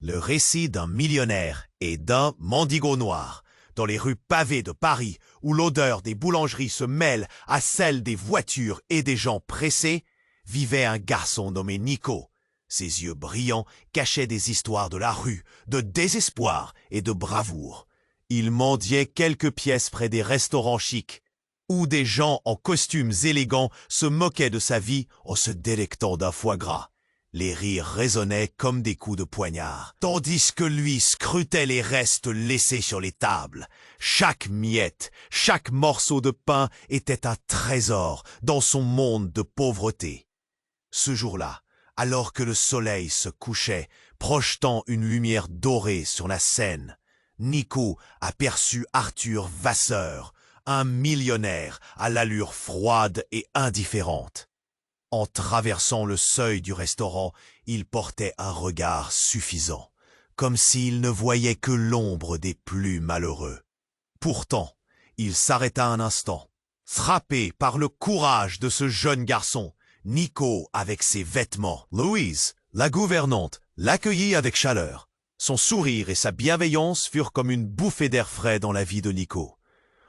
Le récit d'un millionnaire et d'un mendigo noir. Dans les rues pavées de Paris, où l'odeur des boulangeries se mêle à celle des voitures et des gens pressés, vivait un garçon nommé Nico. Ses yeux brillants cachaient des histoires de la rue, de désespoir et de bravoure. Il mendiait quelques pièces près des restaurants chics, où des gens en costumes élégants se moquaient de sa vie en se délectant d'un foie gras. Les rires résonnaient comme des coups de poignard, tandis que lui scrutait les restes laissés sur les tables. Chaque miette, chaque morceau de pain était un trésor dans son monde de pauvreté. Ce jour-là, alors que le soleil se couchait, projetant une lumière dorée sur la Seine, Nico aperçut Arthur Vasseur, un millionnaire à l'allure froide et indifférente. En traversant le seuil du restaurant, il portait un regard suffisant, comme s'il ne voyait que l'ombre des plus malheureux. Pourtant, il s'arrêta un instant, frappé par le courage de ce jeune garçon. Nico, avec ses vêtements. Louise, la gouvernante, l'accueillit avec chaleur. Son sourire et sa bienveillance furent comme une bouffée d'air frais dans la vie de Nico.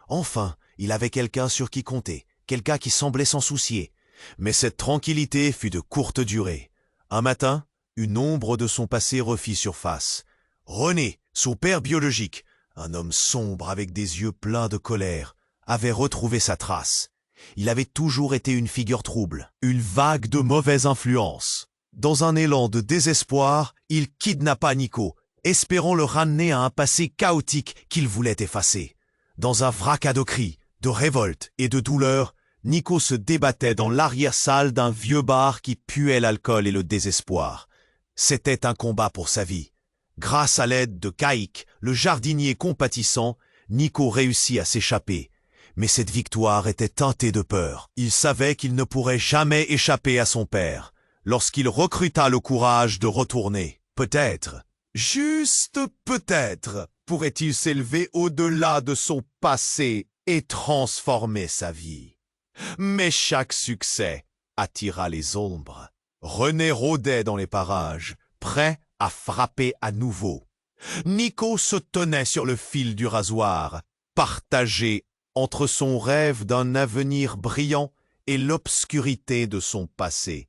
Enfin, il avait quelqu'un sur qui compter, quelqu'un qui semblait s'en soucier. Mais cette tranquillité fut de courte durée. Un matin, une ombre de son passé refit surface. René, son père biologique, un homme sombre avec des yeux pleins de colère, avait retrouvé sa trace. Il avait toujours été une figure trouble, une vague de mauvaise influence. Dans un élan de désespoir, il kidnappa Nico, espérant le ramener à un passé chaotique qu'il voulait effacer. Dans un fracas de cris, de révolte et de douleur, Nico se débattait dans l'arrière-salle d'un vieux bar qui puait l'alcool et le désespoir. C'était un combat pour sa vie. Grâce à l'aide de Caïque, le jardinier compatissant, Nico réussit à s'échapper. Mais cette victoire était teintée de peur. Il savait qu'il ne pourrait jamais échapper à son père. Lorsqu'il recruta le courage de retourner, peut-être, juste peut-être, pourrait-il s'élever au-delà de son passé et transformer sa vie. Mais chaque succès attira les ombres. René rôdait dans les parages, prêt à frapper à nouveau. Nico se tenait sur le fil du rasoir, partagé entre son rêve d'un avenir brillant et l'obscurité de son passé.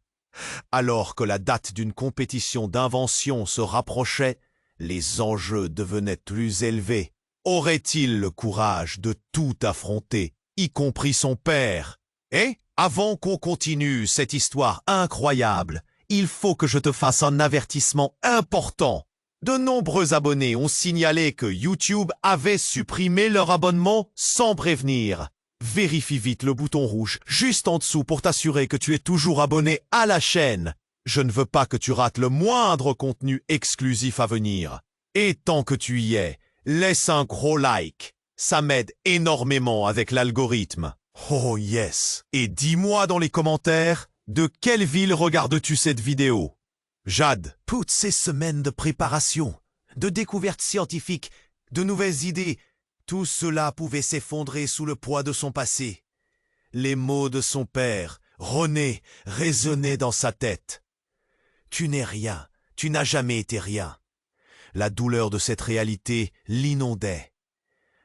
Alors que la date d'une compétition d'invention se rapprochait, les enjeux devenaient plus élevés. Aurait-il le courage de tout affronter, y compris son père? Et, avant qu'on continue cette histoire incroyable, il faut que je te fasse un avertissement important. De nombreux abonnés ont signalé que YouTube avait supprimé leur abonnement sans prévenir. Vérifie vite le bouton rouge juste en dessous pour t'assurer que tu es toujours abonné à la chaîne. Je ne veux pas que tu rates le moindre contenu exclusif à venir. Et tant que tu y es, laisse un gros like. Ça m'aide énormément avec l'algorithme. Oh yes! Et dis-moi dans les commentaires, de quelle ville regardes-tu cette vidéo? Jade, toutes ces semaines de préparation, de découvertes scientifiques, de nouvelles idées, tout cela pouvait s'effondrer sous le poids de son passé. Les mots de son père, René, résonnaient dans sa tête. Tu n'es rien, tu n'as jamais été rien. La douleur de cette réalité l'inondait.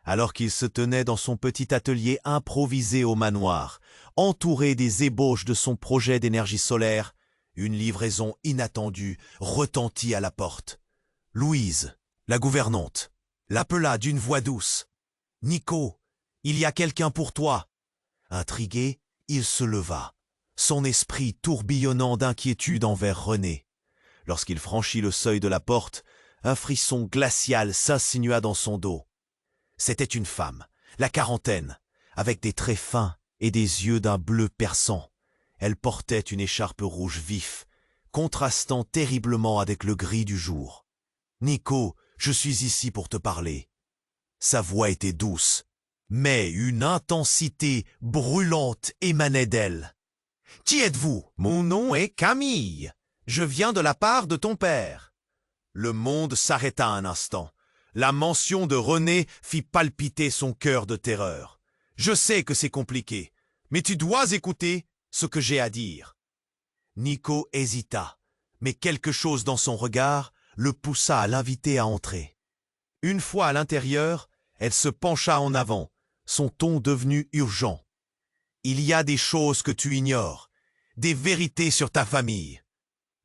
Alors qu'il se tenait dans son petit atelier improvisé au manoir, entouré des ébauches de son projet d'énergie solaire, une livraison inattendue retentit à la porte. Louise, la gouvernante, l'appela d'une voix douce. « Nico, il y a quelqu'un pour toi. » Intrigué, il se leva, son esprit tourbillonnant d'inquiétude envers René. Lorsqu'il franchit le seuil de la porte, un frisson glacial s'insinua dans son dos. C'était une femme, la quarantaine, avec des traits fins et des yeux d'un bleu perçant. Elle portait une écharpe rouge vif, contrastant terriblement avec le gris du jour. « Nico, je suis ici pour te parler. » Sa voix était douce, mais une intensité brûlante émanait d'elle. « Qui êtes-vous? »« Mon nom est Camille. Je viens de la part de ton père. » Le monde s'arrêta un instant. La mention de René fit palpiter son cœur de terreur. « Je sais que c'est compliqué, mais tu dois écouter ce que j'ai à dire. » Nico hésita, mais quelque chose dans son regard le poussa à l'inviter à entrer. Une fois à l'intérieur, elle se pencha en avant, son ton devenu urgent. « Il y a des choses que tu ignores, des vérités sur ta famille.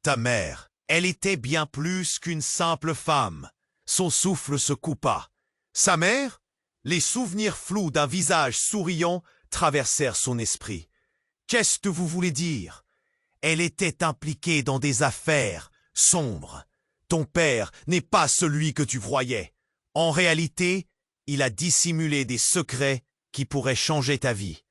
Ta mère, elle était bien plus qu'une simple femme. » Son souffle se coupa. Sa mère? Les souvenirs flous d'un visage souriant traversèrent son esprit. Qu'est-ce que vous voulez dire? Elle était impliquée dans des affaires sombres. Ton père n'est pas celui que tu croyais. En réalité, il a dissimulé des secrets qui pourraient changer ta vie.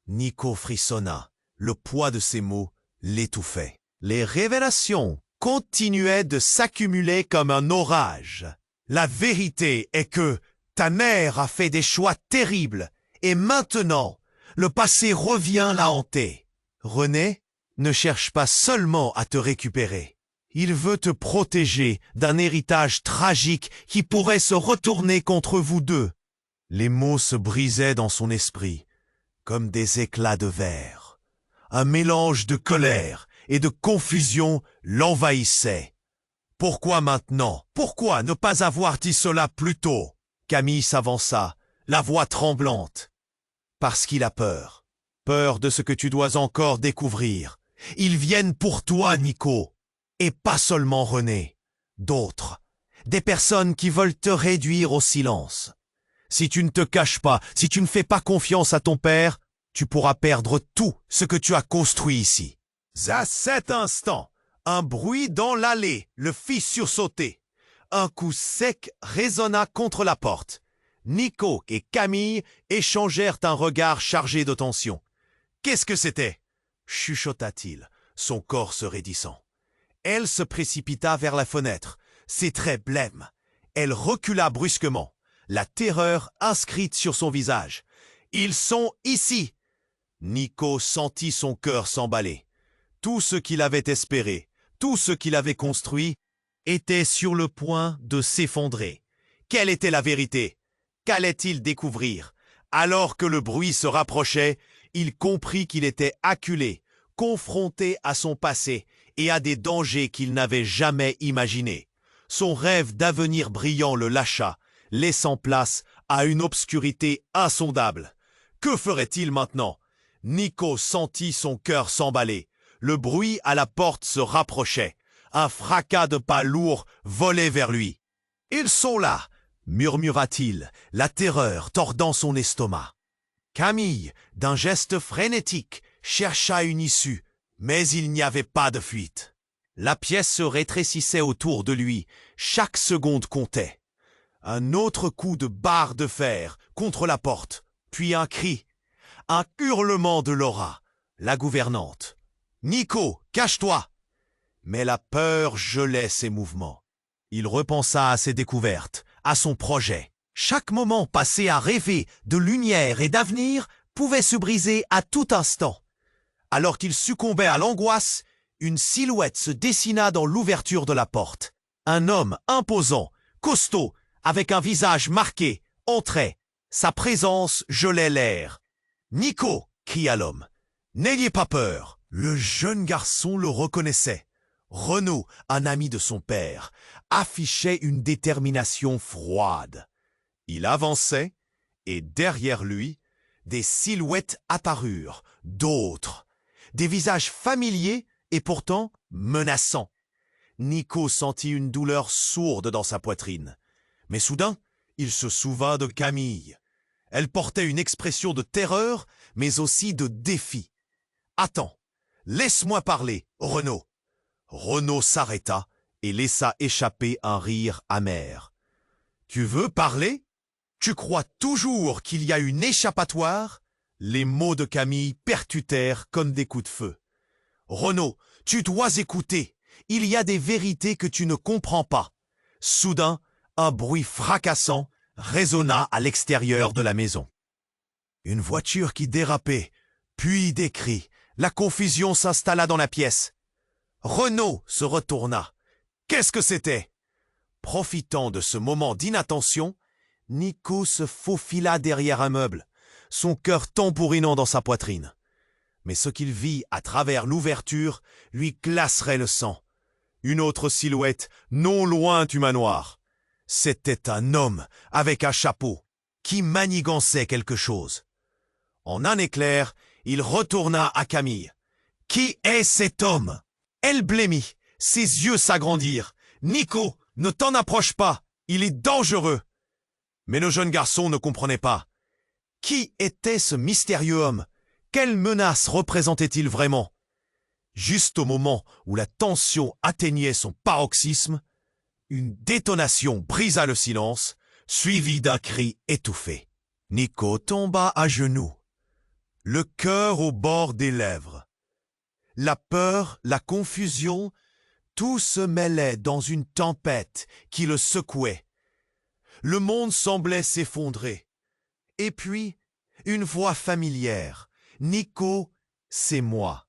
Nico frissonna. Le poids de ses mots l'étouffait. Les révélations continuaient de s'accumuler comme un orage. La vérité est que ta mère a fait des choix terribles et maintenant, le passé revient la hanter. René ne cherche pas seulement à te récupérer. Il veut te protéger d'un héritage tragique qui pourrait se retourner contre vous deux. Les mots se brisaient dans son esprit, comme des éclats de verre. Un mélange de colère et de confusion l'envahissait. Pourquoi maintenant? Pourquoi ne pas avoir dit cela plus tôt? Camille s'avança, la voix tremblante. Parce qu'il a peur. Peur de ce que tu dois encore découvrir. Ils viennent pour toi, Nico. Et pas seulement René. D'autres. Des personnes qui veulent te réduire au silence. Si tu ne te caches pas, si tu ne fais pas confiance à ton père, tu pourras perdre tout ce que tu as construit ici. À cet instant, un bruit dans l'allée le fit sursauter. Un coup sec résonna contre la porte. Nico et Camille échangèrent un regard chargé de tension. « Qu'est-ce que c'était » chuchota-t-il, son corps se raidissant. Elle se précipita vers la fenêtre, ses traits blêmes. Elle recula brusquement, la terreur inscrite sur son visage. « Ils sont ici !» Nico sentit son cœur s'emballer. Tout ce qu'il avait espéré, tout ce qu'il avait construit, était sur le point de s'effondrer. Quelle était la vérité? Qu'allait-il découvrir? Alors que le bruit se rapprochait, il comprit qu'il était acculé, confronté à son passé et à des dangers qu'il n'avait jamais imaginés. Son rêve d'avenir brillant le lâcha, laissant place à une obscurité insondable. Que ferait-il maintenant? Nico sentit son cœur s'emballer. Le bruit à la porte se rapprochait. Un fracas de pas lourds volait vers lui. « Ils sont là !» murmura-t-il, la terreur tordant son estomac. Camille, d'un geste frénétique, chercha une issue, mais il n'y avait pas de fuite. La pièce se rétrécissait autour de lui, chaque seconde comptait. Un autre coup de barre de fer contre la porte, puis un cri, un hurlement de Laura, la gouvernante. « Nico, cache-toi !» Mais la peur gelait ses mouvements. Il repensa à ses découvertes, à son projet. Chaque moment passé à rêver de lumière et d'avenir pouvait se briser à tout instant. Alors qu'il succombait à l'angoisse, une silhouette se dessina dans l'ouverture de la porte. Un homme imposant, costaud, avec un visage marqué, entrait. Sa présence gelait l'air. « Nico !» cria l'homme. « N'ayez pas peur !» Le jeune garçon le reconnaissait. Renaud, un ami de son père, affichait une détermination froide. Il avançait, et derrière lui, des silhouettes apparurent, d'autres, des visages familiers et pourtant menaçants. Nico sentit une douleur sourde dans sa poitrine. Mais soudain, il se souvint de Camille. Elle portait une expression de terreur, mais aussi de défi. « Attends, laisse-moi parler, Renaud !» Renaud s'arrêta et laissa échapper un rire amer. « Tu veux parler? Tu crois toujours qu'il y a une échappatoire ?» Les mots de Camille percutèrent comme des coups de feu. « Renaud, tu dois écouter. Il y a des vérités que tu ne comprends pas. » Soudain, un bruit fracassant résonna à l'extérieur de la maison. Une voiture qui dérapait, puis des cris. La confusion s'installa dans la pièce. Renaud se retourna. Qu'est-ce que c'était? Profitant de ce moment d'inattention, Nico se faufila derrière un meuble, son cœur tambourinant dans sa poitrine. Mais ce qu'il vit à travers l'ouverture lui glacerait le sang. Une autre silhouette, non loin du manoir. C'était un homme avec un chapeau qui manigançait quelque chose. En un éclair, il retourna à Camille. « Qui est cet homme ?» Elle blêmit, ses yeux s'agrandirent. « Nico, ne t'en approche pas, il est dangereux !» Mais le jeune garçon ne comprenait pas. Qui était ce mystérieux homme? Quelle menace représentait-il vraiment? Juste au moment où la tension atteignait son paroxysme, une détonation brisa le silence, suivie d'un cri étouffé. Nico tomba à genoux, le cœur au bord des lèvres. La peur, la confusion, tout se mêlait dans une tempête qui le secouait. Le monde semblait s'effondrer. Et puis, une voix familière. « Nico, c'est moi. »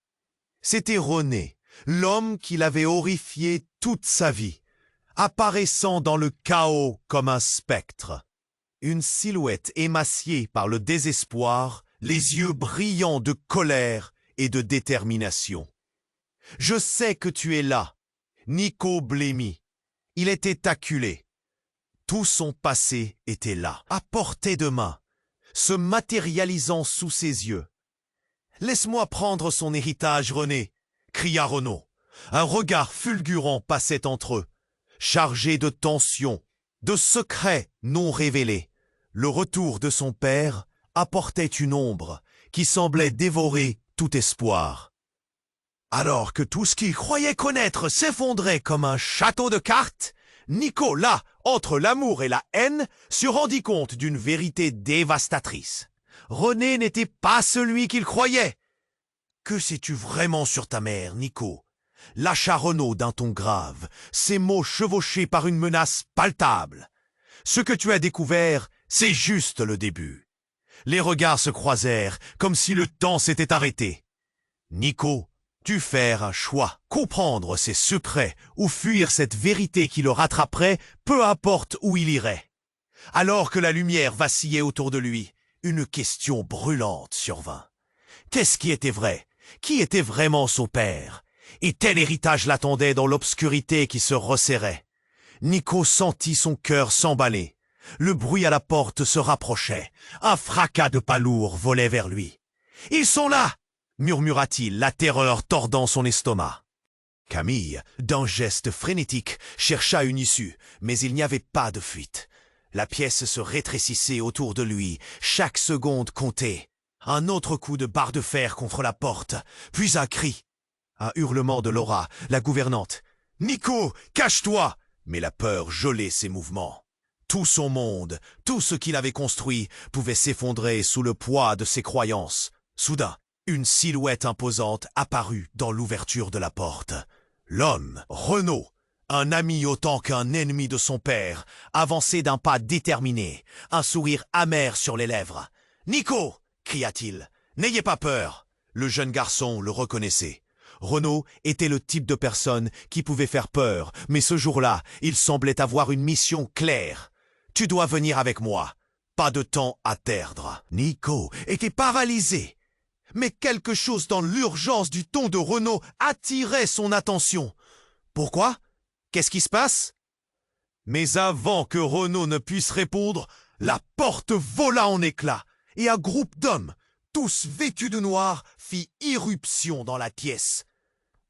C'était René, l'homme qui l'avait horrifié toute sa vie, apparaissant dans le chaos comme un spectre. Une silhouette émaciée par le désespoir, les yeux brillants de colère et de détermination. « Je sais que tu es là. » Nico blêmit. Il était acculé. Tout son passé était là, à portée de main, se matérialisant sous ses yeux. « Laisse-moi prendre son héritage, René !» cria Renaud. Un regard fulgurant passait entre eux, chargé de tensions, de secrets non révélés. Le retour de son père apportait une ombre qui semblait dévorer tout espoir. Alors que tout ce qu'il croyait connaître s'effondrait comme un château de cartes, Nico, là, entre l'amour et la haine, se rendit compte d'une vérité dévastatrice. René n'était pas celui qu'il croyait. « Que sais-tu vraiment sur ta mère, Nico ?» lâcha Renaud d'un ton grave, ses mots chevauchés par une menace palpable. « Ce que tu as découvert, c'est juste le début. » Les regards se croisèrent, comme si le temps s'était arrêté. Nico dut faire un choix, comprendre ses secrets ou fuir cette vérité qui le rattraperait, peu importe où il irait. Alors que la lumière vacillait autour de lui, une question brûlante survint. Qu'est-ce qui était vrai? Qui était vraiment son père? Et tel héritage l'attendait dans l'obscurité qui se resserrait. Nico sentit son cœur s'emballer. Le bruit à la porte se rapprochait. Un fracas de pas lourds volait vers lui. « Ils sont là !» murmura-t-il, la terreur tordant son estomac. Camille, d'un geste frénétique, chercha une issue, mais il n'y avait pas de fuite. La pièce se rétrécissait autour de lui, chaque seconde comptait. Un autre coup de barre de fer contre la porte, puis un cri. Un hurlement de Laura, la gouvernante. « Nico, cache-toi !» Mais la peur gelait ses mouvements. Tout son monde, tout ce qu'il avait construit, pouvait s'effondrer sous le poids de ses croyances. Soudain, une silhouette imposante apparut dans l'ouverture de la porte. L'homme, Renaud, un ami autant qu'un ennemi de son père, avançait d'un pas déterminé, un sourire amer sur les lèvres. « Nico !» cria-t-il. « N'ayez pas peur !» Le jeune garçon le reconnaissait. Renaud était le type de personne qui pouvait faire peur, mais ce jour-là, il semblait avoir une mission claire. « Tu dois venir avec moi. Pas de temps à perdre. » Nico était paralysé. Mais quelque chose dans l'urgence du ton de Renaud attirait son attention. Pourquoi? Qu'est-ce qui se passe? Mais avant que Renaud ne puisse répondre, la porte vola en éclats et un groupe d'hommes, tous vêtus de noir, fit irruption dans la pièce.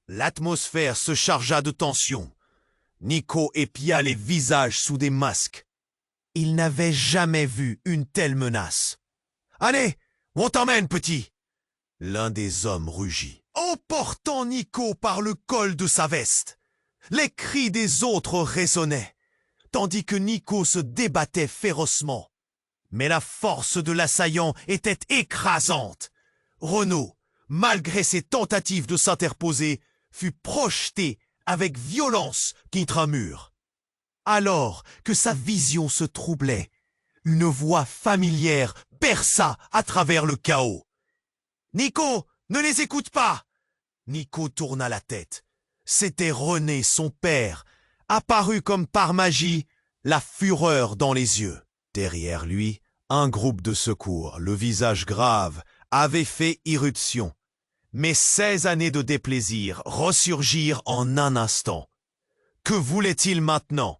L'atmosphère se chargea de tension. Nico épia les visages sous des masques. Il n'avait jamais vu une telle menace. « Allez, on t'emmène, petit !» L'un des hommes rugit, emportant Nico par le col de sa veste. Les cris des autres résonnaient, tandis que Nico se débattait férocement. Mais la force de l'assaillant était écrasante. Renaud, malgré ses tentatives de s'interposer, fut projeté avec violence contre un mur. Alors que sa vision se troublait, une voix familière perça à travers le chaos. « Nico, ne les écoute pas !» Nico tourna la tête. C'était René, son père, apparu comme par magie, la fureur dans les yeux. Derrière lui, un groupe de secours, le visage grave, avait fait irruption. Mais 16 années de déplaisir ressurgirent en un instant. Que voulait-il maintenant?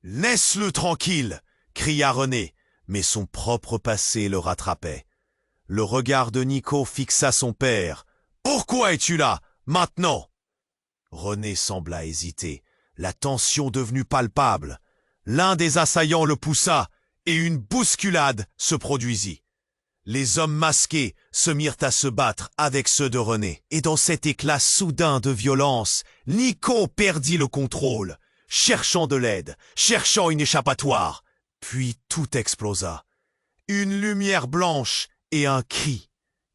Laisse-le tranquille, cria René, mais son propre passé le rattrapait. Le regard de Nico fixa son père. Pourquoi es-tu là, maintenant? René sembla hésiter, la tension devenue palpable. L'un des assaillants le poussa, et une bousculade se produisit. Les hommes masqués se mirent à se battre avec ceux de René. Et dans cet éclat soudain de violence, Nico perdit le contrôle, cherchant de l'aide, cherchant une échappatoire. Puis tout explosa. Une lumière blanche et un cri.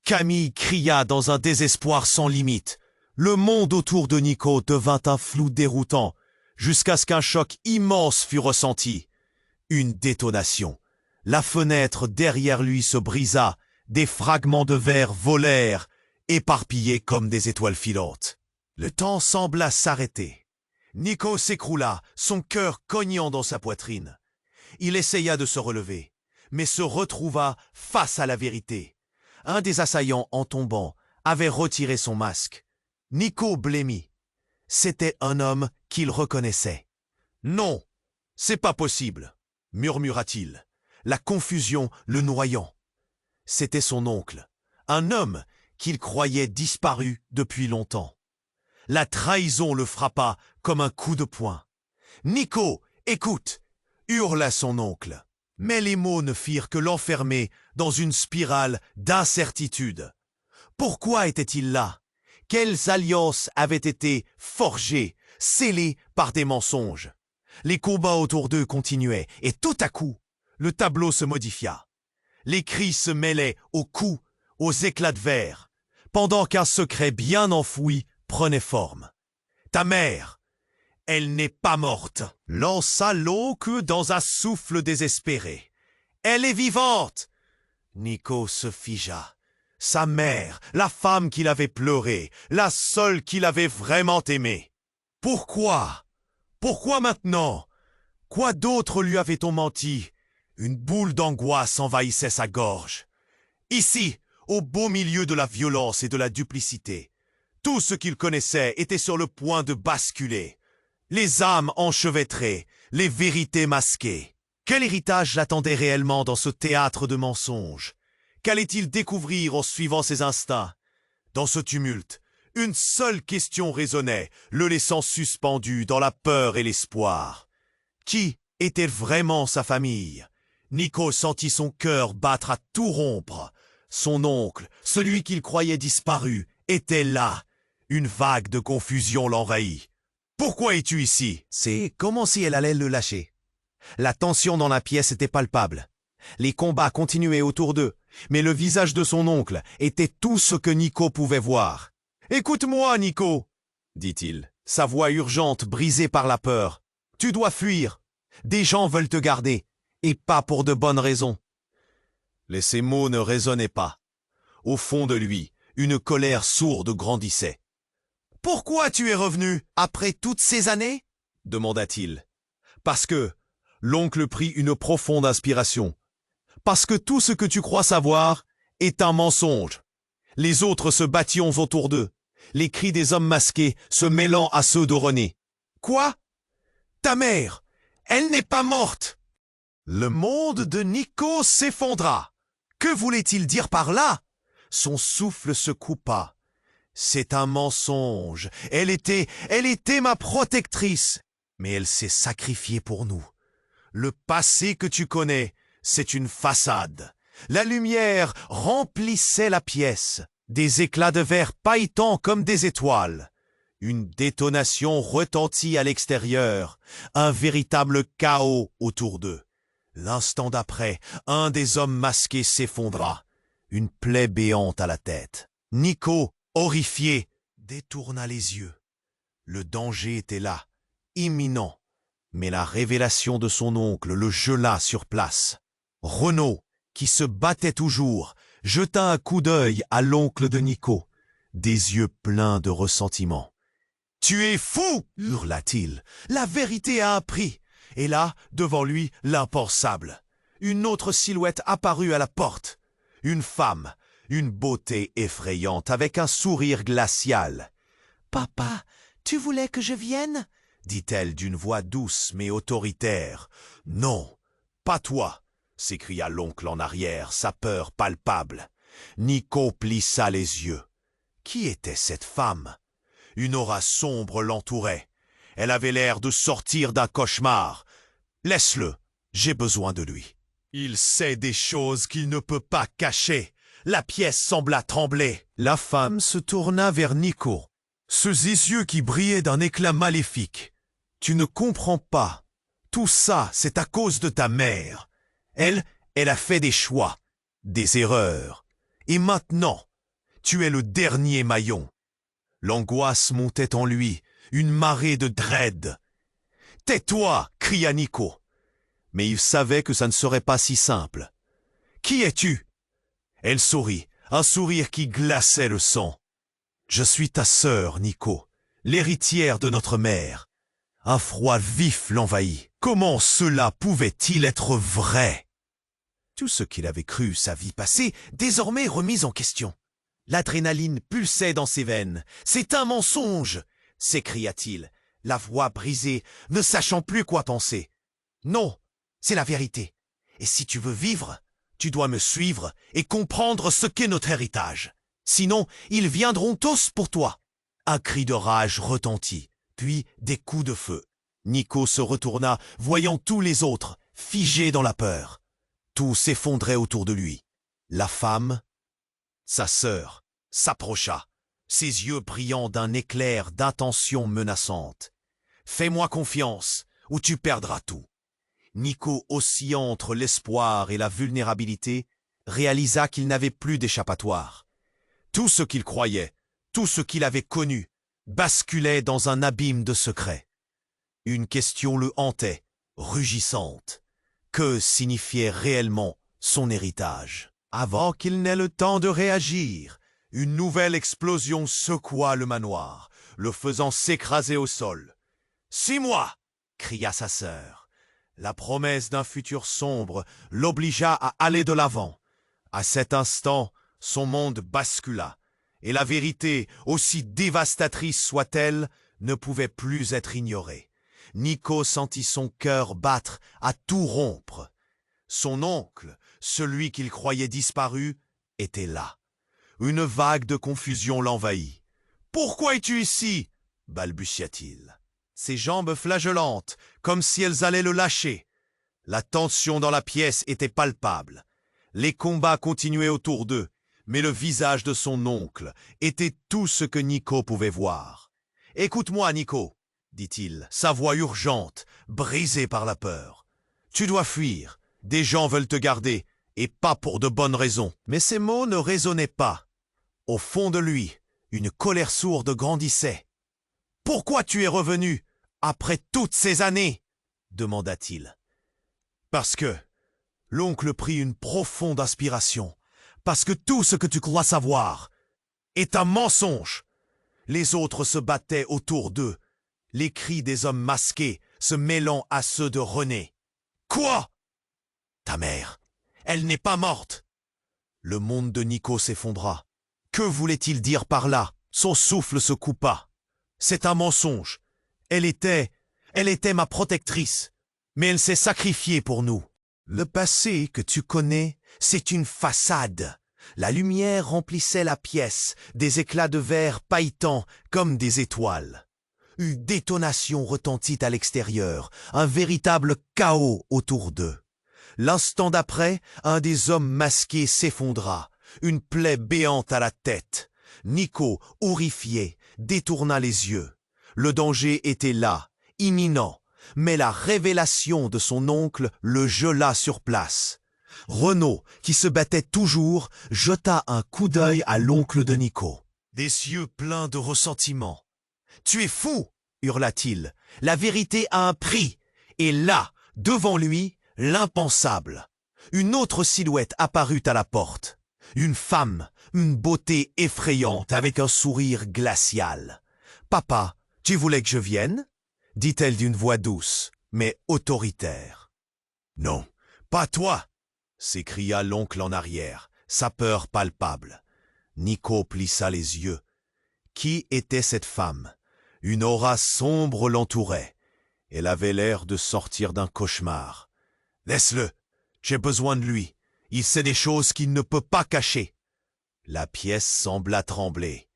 Camille cria dans un désespoir sans limite. Le monde autour de Nico devint un flou déroutant, jusqu'à ce qu'un choc immense fût ressenti. Une détonation. La fenêtre derrière lui se brisa, des fragments de verre volèrent, éparpillés comme des étoiles filantes. Le temps sembla s'arrêter. Nico s'écroula, son cœur cognant dans sa poitrine. Il essaya de se relever, mais se retrouva face à la vérité. Un des assaillants, en tombant, avait retiré son masque. Nico blêmit. C'était un homme qu'il reconnaissait. « Non, c'est pas possible !» murmura-t-il, la confusion le noyant. C'était son oncle, un homme qu'il croyait disparu depuis longtemps. La trahison le frappa comme un coup de poing. « Nico, écoute !» hurla son oncle. Mais les mots ne firent que l'enfermer dans une spirale d'incertitude. Pourquoi était-il là? Quelles alliances avaient été forgées, scellées par des mensonges? Les combats autour d'eux continuaient, et tout à coup, le tableau se modifia. Les cris se mêlaient aux coups, aux éclats de verre, pendant qu'un secret bien enfoui prenait forme. « Ta mère, elle n'est pas morte !» lança l'oncle dans un souffle désespéré. « Elle est vivante !» Nico se figea. Sa mère, la femme qu'il avait pleurée, la seule qu'il avait vraiment aimée. Pourquoi? Pourquoi maintenant? Quoi d'autre lui avait-on menti? Une boule d'angoisse envahissait sa gorge. Ici, au beau milieu de la violence et de la duplicité, tout ce qu'il connaissait était sur le point de basculer. Les âmes enchevêtrées, les vérités masquées. Quel héritage l'attendait réellement dans ce théâtre de mensonges? Qu'allait-il découvrir en suivant ses instincts? Dans ce tumulte, une seule question résonnait, le laissant suspendu dans la peur et l'espoir. Qui était vraiment sa famille? Nico sentit son cœur battre à tout rompre. Son oncle, celui qu'il croyait disparu, était là. Une vague de confusion l'envahit. « Pourquoi es-tu ici ?» C'est comme si elle allait le lâcher. La tension dans la pièce était palpable. Les combats continuaient autour d'eux, mais le visage de son oncle était tout ce que Nico pouvait voir. « Écoute-moi, Nico !» dit-il, sa voix urgente brisée par la peur. « Tu dois fuir. Des gens veulent te garder, et pas pour de bonnes raisons. » Mais ces mots ne résonnaient pas. Au fond de lui, une colère sourde grandissait. « Pourquoi tu es revenu après toutes ces années ?» demanda-t-il. « Parce que... » L'oncle prit une profonde inspiration. « Parce que tout ce que tu crois savoir est un mensonge. » Les autres se battirent autour d'eux, les cris des hommes masqués se mêlant à ceux de René. « Quoi? Ta mère, elle n'est pas morte !» Le monde de Nico s'effondra. Que voulait-il dire par là? Son souffle se coupa. C'est un mensonge. Elle était ma protectrice. Mais elle s'est sacrifiée pour nous. Le passé que tu connais, c'est une façade. La lumière remplissait la pièce. Des éclats de verre pailletants comme des étoiles. Une détonation retentit à l'extérieur. Un véritable chaos autour d'eux. L'instant d'après, un des hommes masqués s'effondra. Une plaie béante à la tête. Nico, horrifié, détourna les yeux. Le danger était là, imminent. Mais la révélation de son oncle le gela sur place. Renaud, qui se battait toujours, jeta un coup d'œil à l'oncle de Nico, des yeux pleins de ressentiment. « Tu es fou !» hurla-t-il. « La vérité a un prix !» Et là, devant lui, l'impensable. Une autre silhouette apparut à la porte. Une femme, une beauté effrayante, avec un sourire glacial. « Papa, tu voulais que je vienne ?» dit-elle d'une voix douce mais autoritaire. « Non, pas toi !» s'écria l'oncle en arrière, sa peur palpable. Nico plissa les yeux. Qui était cette femme? Une aura sombre l'entourait. Elle avait l'air de sortir d'un cauchemar. « Laisse-le, j'ai besoin de lui. Il sait des choses qu'il ne peut pas cacher. » La pièce sembla trembler. La femme se tourna vers Nico, ses yeux qui brillaient d'un éclat maléfique. « Tu ne comprends pas. Tout ça, c'est à cause de ta mère. Elle a fait des choix, des erreurs. Et maintenant, tu es le dernier maillon. » L'angoisse montait en lui, une marée de dread. « Tais-toi !» cria Nico. Mais il savait que ça ne serait pas si simple. « Qui es-tu » Elle sourit, un sourire qui glaçait le sang. « Je suis ta sœur, Nico, l'héritière de notre mère. » Un froid vif l'envahit. Comment cela pouvait-il être vrai? Tout ce qu'il avait cru sa vie passée, désormais remis en question. L'adrénaline pulsait dans ses veines. « C'est un mensonge !» s'écria-t-il, la voix brisée, ne sachant plus quoi penser. « Non, c'est la vérité. Et si tu veux vivre, tu dois me suivre et comprendre ce qu'est notre héritage. Sinon, ils viendront tous pour toi. » Un cri de rage retentit, puis des coups de feu. Nico se retourna, voyant tous les autres, figés dans la peur. Tout s'effondrait autour de lui. La femme, sa sœur, s'approcha, ses yeux brillants d'un éclair d'intention menaçante. « Fais-moi confiance, ou tu perdras tout. » Nico, oscillant entre l'espoir et la vulnérabilité, réalisa qu'il n'avait plus d'échappatoire. Tout ce qu'il croyait, tout ce qu'il avait connu, basculait dans un abîme de secrets. Une question le hantait, rugissante. Que signifiait réellement son héritage? Avant qu'il n'ait le temps de réagir, une nouvelle explosion secoua le manoir, le faisant s'écraser au sol. « Suis-moi !» cria sa sœur. La promesse d'un futur sombre l'obligea à aller de l'avant. À cet instant, son monde bascula, et la vérité, aussi dévastatrice soit-elle, ne pouvait plus être ignorée. Nico sentit son cœur battre à tout rompre. Son oncle, celui qu'il croyait disparu, était là. Une vague de confusion l'envahit. « Pourquoi es-tu ici ?» balbutia-t-il. Ses jambes flageolantes, comme si elles allaient le lâcher. La tension dans la pièce était palpable. Les combats continuaient autour d'eux, mais le visage de son oncle était tout ce que Nico pouvait voir. « Écoute-moi, Nico !» dit-il, sa voix urgente, brisée par la peur. « Tu dois fuir. Des gens veulent te garder, et pas pour de bonnes raisons. » Mais ces mots ne résonnaient pas. Au fond de lui, une colère sourde grandissait. « Pourquoi tu es revenu, après toutes ces années ?» demanda-t-il. « Parce que... » L'oncle prit une profonde inspiration. « Parce que tout ce que tu crois savoir est un mensonge. » Les autres se battaient autour d'eux, les cris des hommes masqués se mêlant à ceux de René. « Quoi? Ta mère, elle n'est pas morte !» Le monde de Nico s'effondra. Que voulait-il dire par là? Son souffle se coupa. « C'est un mensonge. Elle était ma protectrice, mais elle s'est sacrifiée pour nous. Le passé que tu connais, c'est une façade. » La lumière remplissait la pièce, des éclats de verre pailletants comme des étoiles. Une détonation retentit à l'extérieur, un véritable chaos autour d'eux. L'instant d'après, un des hommes masqués s'effondra, une plaie béante à la tête. Nico, horrifié, détourna les yeux. Le danger était là, imminent, mais la révélation de son oncle le gela sur place. Renaud, qui se battait toujours, jeta un coup d'œil à l'oncle de Nico. Des yeux pleins de ressentiment. « Tu es fou !» hurla-t-il. « La vérité a un prix. » Et là, devant lui, l'impensable. Une autre silhouette apparut à la porte. Une femme, une beauté effrayante avec un sourire glacial. « Papa, tu voulais que je vienne ?» dit-elle d'une voix douce, mais autoritaire. « Non, pas toi !» s'écria l'oncle en arrière, sa peur palpable. Nico plissa les yeux. Qui était cette femme? Une aura sombre l'entourait, Elle avait l'air de sortir d'un cauchemar. « Laisse-le, j'ai besoin de lui. Il sait des choses qu'il ne peut pas cacher. » La pièce sembla trembler.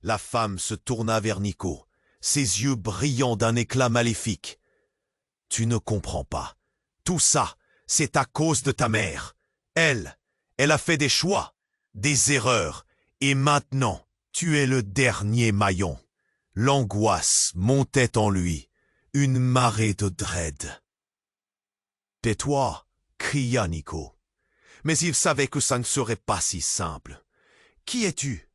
La femme se tourna vers Nico, ses yeux brillants d'un éclat maléfique. « Tu ne comprends pas. Tout ça, c'est à cause de ta mère. Elle a fait des choix, des erreurs, et maintenant, tu es le dernier maillon. » L'angoisse montait en lui, une marée de dread. « Tais-toi !» cria Nico. Mais il savait que ça ne serait pas si simple. « Qui es-tu »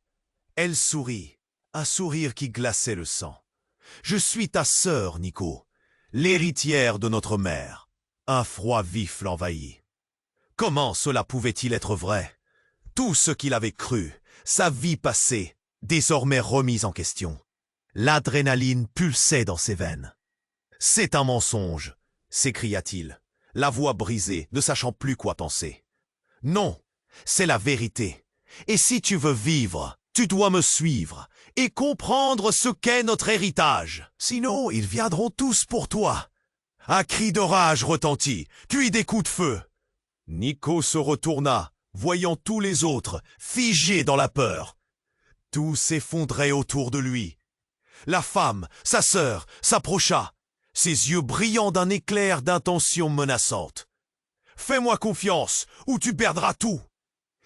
Elle sourit, un sourire qui glaçait le sang. « Je suis ta sœur, Nico, l'héritière de notre mère. » Un froid vif l'envahit. Comment cela pouvait-il être vrai? Tout ce qu'il avait cru, sa vie passée, désormais remise en question. L'adrénaline pulsait dans ses veines. « C'est un mensonge !» s'écria-t-il, la voix brisée, ne sachant plus quoi penser. « Non, c'est la vérité. Et si tu veux vivre, tu dois me suivre et comprendre ce qu'est notre héritage. Sinon, ils viendront tous pour toi. » Un cri de rage retentit, puis des coups de feu. Nico se retourna, voyant tous les autres, figés dans la peur. Tout s'effondrait autour de lui. La femme, sa sœur, s'approcha, ses yeux brillants d'un éclair d'intention menaçante. « Fais-moi confiance, ou tu perdras tout !»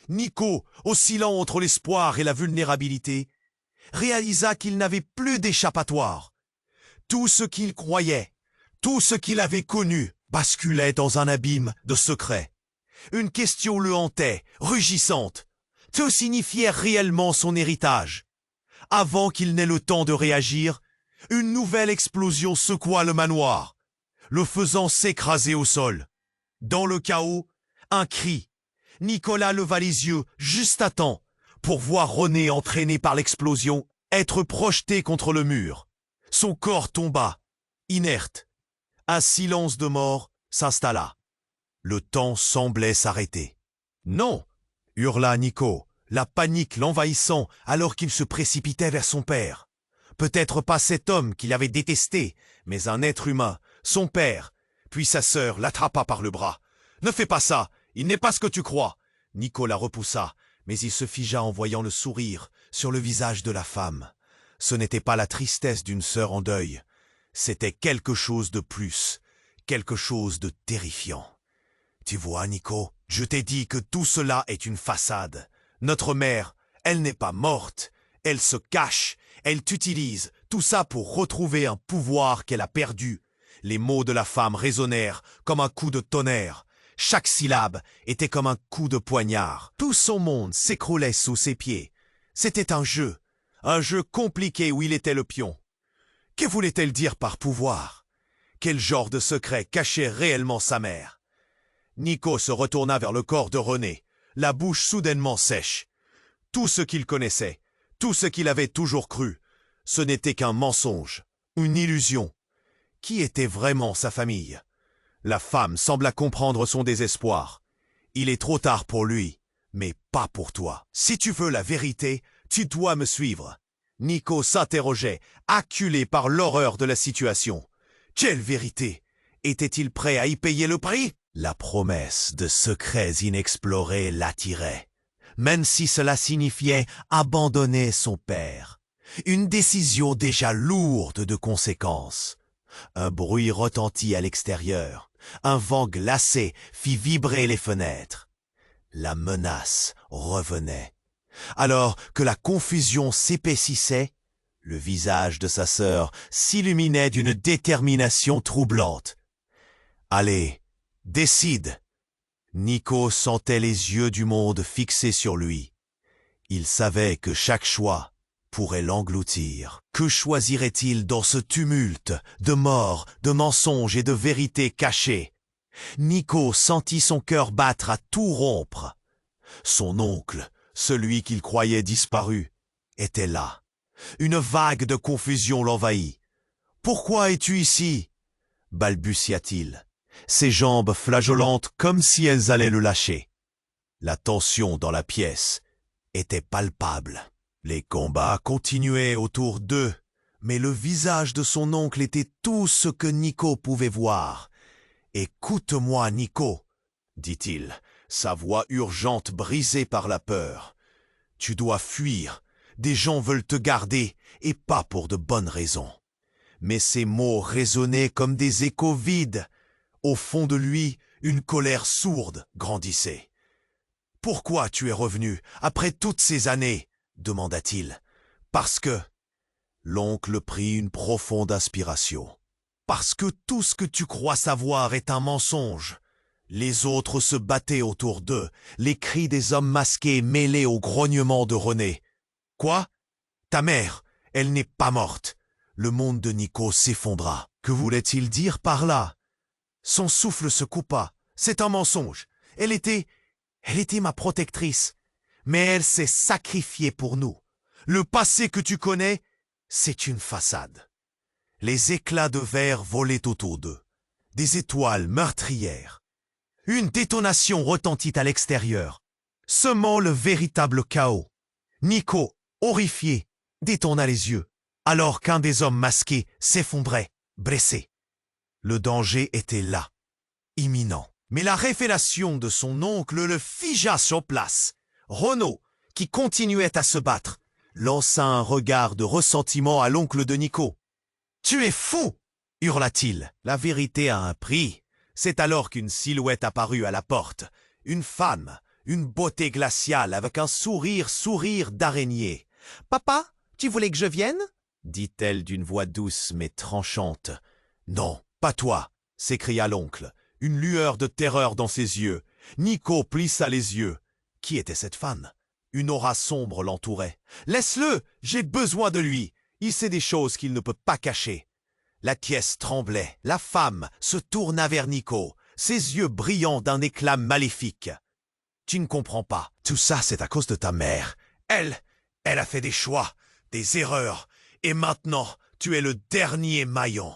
Nico, oscillant entre l'espoir et la vulnérabilité, réalisa qu'il n'avait plus d'échappatoire. Tout ce qu'il croyait, tout ce qu'il avait connu, basculait dans un abîme de secrets. Une question le hantait, rugissante. Que signifiait réellement son héritage? Avant qu'il n'ait le temps de réagir, une nouvelle explosion secoua le manoir, le faisant s'écraser au sol. Dans le chaos, un cri. Nicolas leva les yeux juste à temps pour voir René, entraîné par l'explosion, être projeté contre le mur. Son corps tomba, inerte. Un silence de mort s'installa. Le temps semblait s'arrêter. « Non !» hurla Nico, la panique l'envahissant alors qu'il se précipitait vers son père. Peut-être pas cet homme qu'il avait détesté, mais un être humain, son père. Puis sa sœur l'attrapa par le bras. « Ne fais pas ça, il n'est pas ce que tu crois !» Nico la repoussa, mais il se figea en voyant le sourire sur le visage de la femme. Ce n'était pas la tristesse d'une sœur en deuil, c'était quelque chose de plus, quelque chose de terrifiant. « Tu vois, Nico, je t'ai dit que tout cela est une façade. Notre mère, elle n'est pas morte, elle se cache, elle t'utilise, tout ça pour retrouver un pouvoir qu'elle a perdu. » Les mots de la femme résonnèrent comme un coup de tonnerre. Chaque syllabe était comme un coup de poignard. Tout son monde s'écroulait sous ses pieds. C'était un jeu compliqué où il était le pion. Que voulait-elle dire par pouvoir? Quel genre de secret cachait réellement sa mère? Nico se retourna vers le corps de René, la bouche soudainement sèche. Tout ce qu'il connaissait, tout ce qu'il avait toujours cru, ce n'était qu'un mensonge, une illusion. Qui était vraiment sa famille? La femme sembla comprendre son désespoir. Il est trop tard pour lui, mais pas pour toi. Si tu veux la vérité, tu dois me suivre. Nico s'interrogeait, acculé par l'horreur de la situation. Quelle vérité? Était-il prêt à y payer le prix? La promesse de secrets inexplorés l'attirait, même si cela signifiait abandonner son père. Une décision déjà lourde de conséquences. Un bruit retentit à l'extérieur. Un vent glacé fit vibrer les fenêtres. La menace revenait. Alors que la confusion s'épaississait, le visage de sa sœur s'illuminait d'une détermination troublante. « Allez, décide !» Nico sentait les yeux du monde fixés sur lui. Il savait que chaque choix pourrait l'engloutir. Que choisirait-il dans ce tumulte de morts, de mensonges et de vérités cachées? Nico sentit son cœur battre à tout rompre. Son oncle, celui qu'il croyait disparu, était là. Une vague de confusion l'envahit. « Pourquoi es-tu ici ?» balbutia-t-il, ses jambes flageolantes comme si elles allaient le lâcher. La tension dans la pièce était palpable. Les combats continuaient autour d'eux, Mais le visage de son oncle était tout ce que Nico pouvait voir. « Écoute-moi, Nico, dit-il, sa voix urgente brisée par la peur. Tu dois fuir. Des gens veulent te garder, et pas pour de bonnes raisons. » Mais ces mots résonnaient comme des échos vides. Au fond de lui, une colère sourde grandissait. « Pourquoi tu es revenu, après toutes ces années ?» demanda-t-il. « Parce que... » L'oncle prit une profonde inspiration. « Parce que tout ce que tu crois savoir est un mensonge. » Les autres se battaient autour d'eux, les cris des hommes masqués mêlés au grognement de René. « Quoi? Ta mère, elle n'est pas morte. » Le monde de Nico s'effondra. Que voulait-il dire par là? Son souffle se coupa. « C'est un mensonge. Elle était ma protectrice. Mais elle s'est sacrifiée pour nous. Le passé que tu connais, c'est une façade. » Les éclats de verre volaient autour d'eux. Des étoiles meurtrières. Une détonation retentit à l'extérieur, semant le véritable chaos. Nico, horrifié, détourna les yeux, alors qu'un des hommes masqués s'effondrait, blessé. Le danger était là, imminent. Mais la révélation de son oncle le figea sur place. Renaud, qui continuait à se battre, lança un regard de ressentiment à l'oncle de Nico. « Tu es fou !» hurla-t-il. « La vérité a un prix. » C'est alors qu'une silhouette apparut à la porte. Une femme, une beauté glaciale avec un sourire d'araignée. « Papa, tu voulais que je vienne ?» dit-elle d'une voix douce mais tranchante. « Non, pas toi !» s'écria l'oncle, une lueur de terreur dans ses yeux. Nico plissa les yeux. Qui était cette femme? Une aura sombre l'entourait. « Laisse-le, j'ai besoin de lui. Il sait des choses qu'il ne peut pas cacher. » La pièce tremblait. La femme se tourna vers Nico, ses yeux brillants d'un éclat maléfique. « Tu ne comprends pas. Tout ça, c'est à cause de ta mère. Elle a fait des choix, des erreurs. Et maintenant, tu es le dernier maillon. »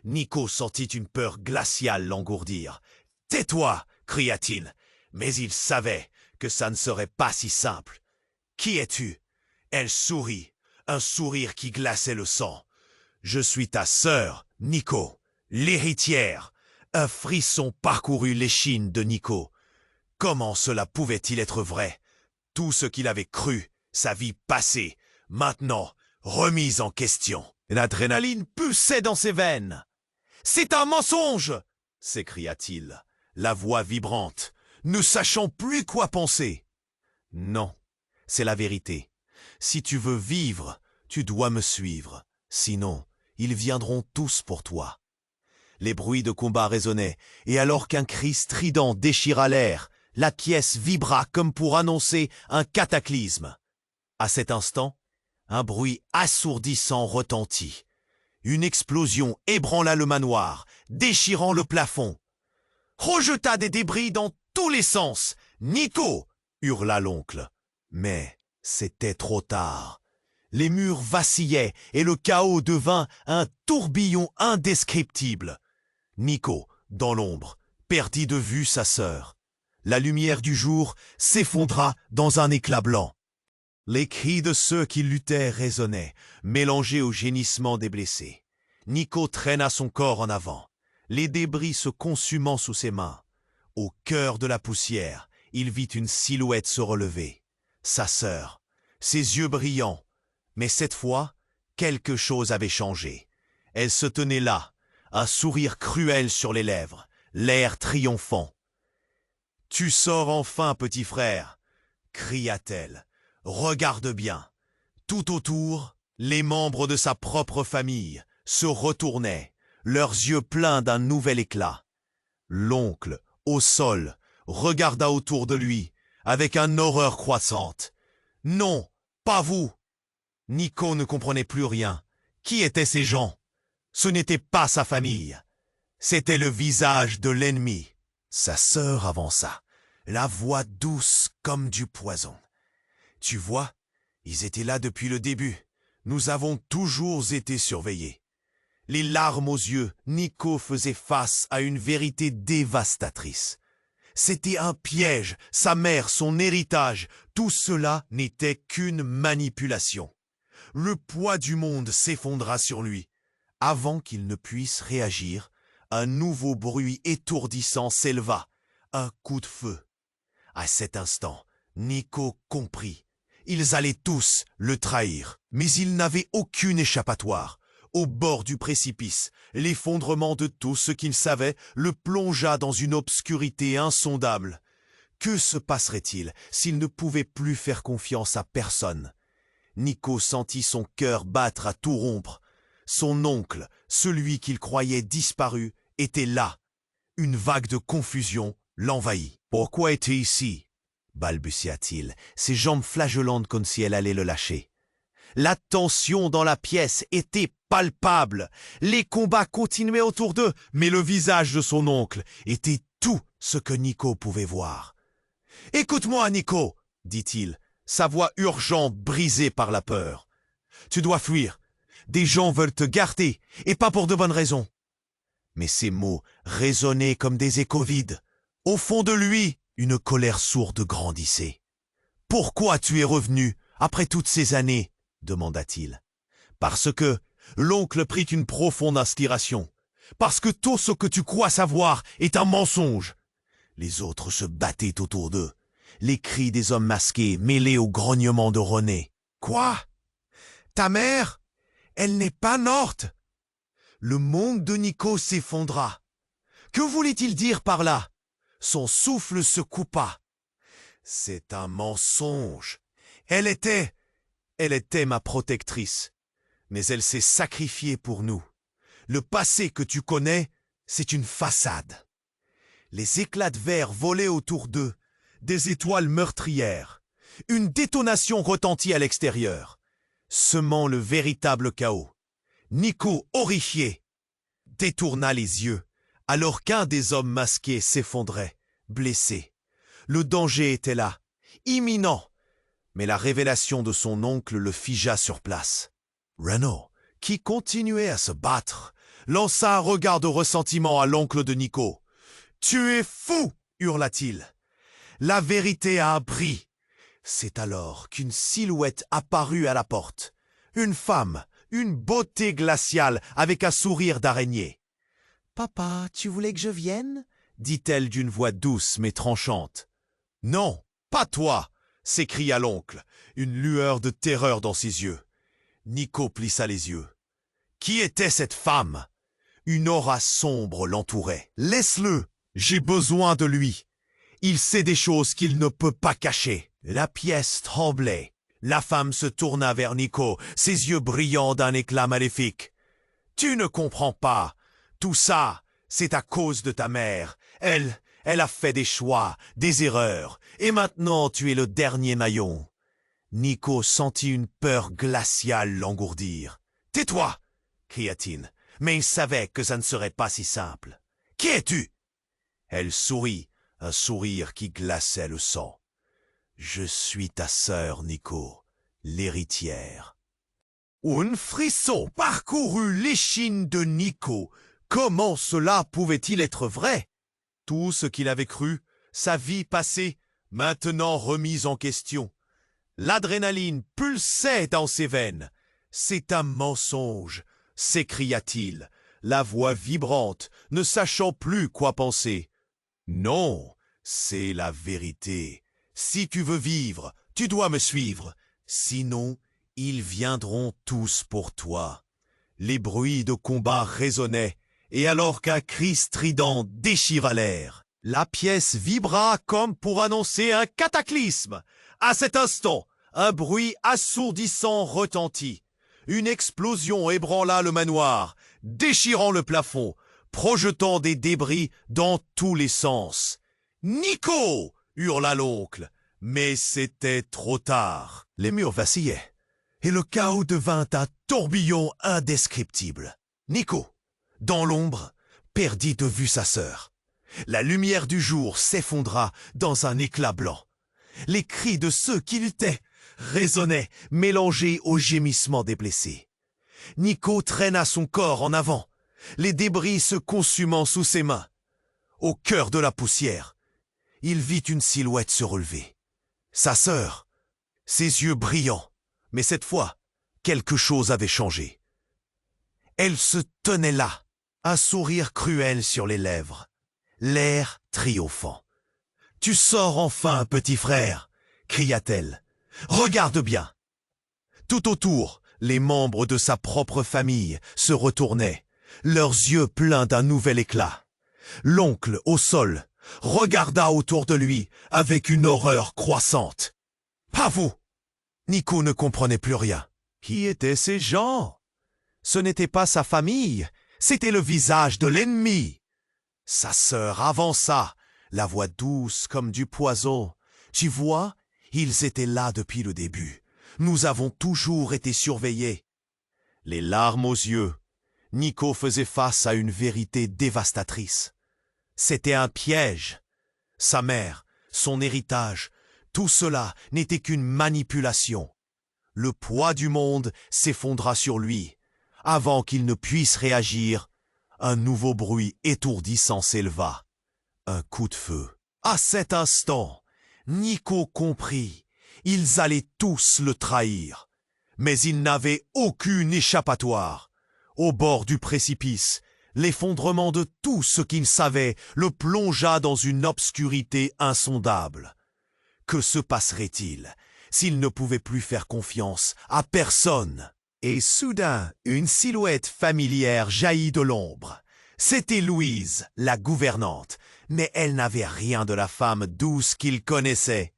Nico sentit une peur glaciale l'engourdir. « Tais-toi !» cria-t-il. Mais il savait que ça ne serait pas si simple. « Qui es-tu » Elle sourit, un sourire qui glaçait le sang. « Je suis ta sœur, Nico, l'héritière. » Un frisson parcourut l'échine de Nico. Comment cela pouvait-il être vrai? Tout ce qu'il avait cru, sa vie passée, maintenant remise en question. L'adrénaline pulsait dans ses veines. « C'est un mensonge !» s'écria-t-il, la voix vibrante, ne sachant plus quoi penser. « Non, c'est la vérité. Si tu veux vivre, tu dois me suivre. Sinon, ils viendront tous pour toi. » Les bruits de combat résonnaient, et alors qu'un cri strident déchira l'air, la pièce vibra comme pour annoncer un cataclysme. À cet instant, un bruit assourdissant retentit. Une explosion ébranla le manoir, déchirant le plafond. Rejeta des débris dans tous les sens. « Nico !» hurla l'oncle. Mais c'était trop tard. Les murs vacillaient et le chaos devint un tourbillon indescriptible. Nico, dans l'ombre, perdit de vue sa sœur. La lumière du jour s'effondra dans un éclat blanc. Les cris de ceux qui luttaient résonnaient, mélangés au gémissement des blessés. Nico traîna son corps en avant, les débris se consumant sous ses mains. Au cœur de la poussière, il vit une silhouette se relever. Sa sœur, ses yeux brillants. Mais cette fois, quelque chose avait changé. Elle se tenait là, un sourire cruel sur les lèvres, l'air triomphant. « Tu sors enfin, petit frère !» cria-t-elle. « Regarde bien. » Tout autour, les membres de sa propre famille se retournaient, leurs yeux pleins d'un nouvel éclat. L'oncle, au sol, regarda autour de lui, avec une horreur croissante. « Non, pas vous !» Nico ne comprenait plus rien. Qui étaient ces gens? Ce n'était pas sa famille. C'était le visage de l'ennemi. Sa sœur avança, la voix douce comme du poison. « Tu vois, ils étaient là depuis le début. Nous avons toujours été surveillés. » Les larmes aux yeux, Nico faisait face à une vérité dévastatrice. C'était un piège, sa mère, son héritage, tout cela n'était qu'une manipulation. Le poids du monde s'effondra sur lui. Avant qu'il ne puisse réagir, un nouveau bruit étourdissant s'éleva. Un coup de feu. À cet instant, Nico comprit. Ils allaient tous le trahir. Mais il n'avait aucune échappatoire. Au bord du précipice, l'effondrement de tout ce qu'il savait le plongea dans une obscurité insondable. Que se passerait-il s'il ne pouvait plus faire confiance à personne? Nico sentit son cœur battre à tout rompre. Son oncle, celui qu'il croyait disparu, était là. Une vague de confusion l'envahit. « Pourquoi es-tu ici ?» balbutia-t-il, ses jambes flageolantes comme si elle allait le lâcher. La tension dans la pièce était palpable. Les combats continuaient autour d'eux, mais le visage de son oncle était tout ce que Nico pouvait voir. « Écoute-moi, Nico !» dit-il, sa voix urgente brisée par la peur. « Tu dois fuir. Des gens veulent te garder, et pas pour de bonnes raisons. » Mais ces mots résonnaient comme des échos vides. Au fond de lui, une colère sourde grandissait. « Pourquoi tu es revenu après toutes ces années ?» demanda-t-il. « Parce que l'oncle prit une profonde inspiration. Parce que tout ce que tu crois savoir est un mensonge. » Les autres se battaient autour d'eux. Les cris des hommes masqués mêlés au grognement de René. « Quoi? Ta mère? Elle n'est pas morte ?» Le monde de Nico s'effondra. Que voulait-il dire par là? Son souffle se coupa. « C'est un mensonge. Elle était ma protectrice. Mais elle s'est sacrifiée pour nous. Le passé que tu connais, c'est une façade. » Les éclats de verre volaient autour d'eux, des étoiles meurtrières. Une détonation retentit à l'extérieur, semant le véritable chaos. Nico, horrifié, détourna les yeux, alors qu'un des hommes masqués s'effondrait, blessé. Le danger était là, imminent, mais la révélation de son oncle le figea sur place. Renaud, qui continuait à se battre, lança un regard de ressentiment à l'oncle de Nico. « Tu es fou !» hurla-t-il. « La vérité a un prix. » C'est alors qu'une silhouette apparut à la porte. Une femme, une beauté glaciale avec un sourire d'araignée. « Papa, tu voulais que je vienne ?» dit-elle d'une voix douce mais tranchante. « Non, pas toi !» s'écria l'oncle, une lueur de terreur dans ses yeux. Nico plissa les yeux. Qui était cette femme? Une aura sombre l'entourait. « Laisse-le, j'ai besoin de lui. Il sait des choses qu'il ne peut pas cacher. » La pièce tremblait. La femme se tourna vers Nico, ses yeux brillants d'un éclat maléfique. « Tu ne comprends pas. Tout ça, c'est à cause de ta mère. Elle a fait des choix, des erreurs, et maintenant tu es le dernier maillon. » Nico sentit une peur glaciale l'engourdir. « Tais-toi !» cria-t-il, mais il savait que ça ne serait pas si simple. « Qui es-tu » Elle sourit, un sourire qui glaçait le sang. « Je suis ta sœur, Nico, l'héritière. » Un frisson parcourut l'échine de Nico. Comment cela pouvait-il être vrai? Tout ce qu'il avait cru, sa vie passée, maintenant remise en question. L'adrénaline pulsait dans ses veines. « C'est un mensonge !» s'écria-t-il, la voix vibrante, ne sachant plus quoi penser. « Non, c'est la vérité. Si tu veux vivre, tu dois me suivre. Sinon, ils viendront tous pour toi. » Les bruits de combat résonnaient, et alors qu'un cri strident déchira l'air, la pièce vibra comme pour annoncer un cataclysme. À cet instant, un bruit assourdissant retentit. Une explosion ébranla le manoir, déchirant le plafond, projetant des débris dans tous les sens. « Nico !» hurla l'oncle, mais c'était trop tard. Les murs vacillaient, et le chaos devint un tourbillon indescriptible. Nico, dans l'ombre, perdit de vue sa sœur. La lumière du jour s'effondra dans un éclat blanc. Les cris de ceux qui luttaient résonnaient, mélangés aux gémissements des blessés. Nico traîna son corps en avant, les débris se consumant sous ses mains. Au cœur de la poussière, il vit une silhouette se relever. Sa sœur, ses yeux brillants, mais cette fois, quelque chose avait changé. Elle se tenait là, un sourire cruel sur les lèvres, l'air triomphant. « Tu sors enfin, petit frère !» cria-t-elle. « Regarde bien !» Tout autour, les membres de sa propre famille se retournaient, leurs yeux pleins d'un nouvel éclat. L'oncle, au sol, regarda autour de lui avec une horreur croissante. « Pas vous !» Nico ne comprenait plus rien. Qui étaient ces gens? Ce n'était pas sa famille, c'était le visage de l'ennemi. Sa sœur avança, la voix douce comme du poison. « Tu vois, ils étaient là depuis le début. Nous avons toujours été surveillés. » Les larmes aux yeux, Nico faisait face à une vérité dévastatrice. C'était un piège. Sa mère, son héritage, tout cela n'était qu'une manipulation. Le poids du monde s'effondra sur lui. Avant qu'il ne puisse réagir, un nouveau bruit étourdissant s'éleva. Un coup de feu. À cet instant, Nico comprit. Ils allaient tous le trahir. Mais il n'avait aucune échappatoire. Au bord du précipice, l'effondrement de tout ce qu'il savait le plongea dans une obscurité insondable. Que se passerait-il s'il ne pouvait plus faire confiance à personne? Et soudain, une silhouette familière jaillit de l'ombre. C'était Louise, la gouvernante, mais elle n'avait rien de la femme douce qu'il connaissait.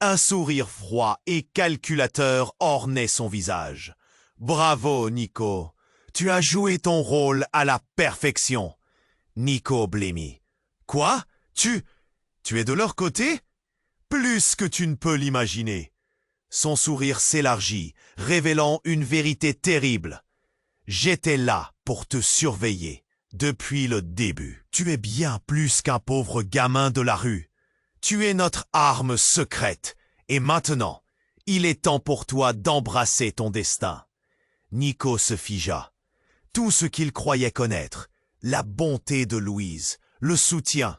Un sourire froid et calculateur ornait son visage. « Bravo, Nico, tu as joué ton rôle à la perfection. » Nico blêmit. « Quoi? Tu es de leur côté? Plus que tu ne peux l'imaginer. » Son sourire s'élargit, révélant une vérité terrible. « J'étais là pour te surveiller, depuis le début. Tu es bien plus qu'un pauvre gamin de la rue. Tu es notre arme secrète, et maintenant, il est temps pour toi d'embrasser ton destin. » Nico se figea. Tout ce qu'il croyait connaître, la bonté de Louise, le soutien,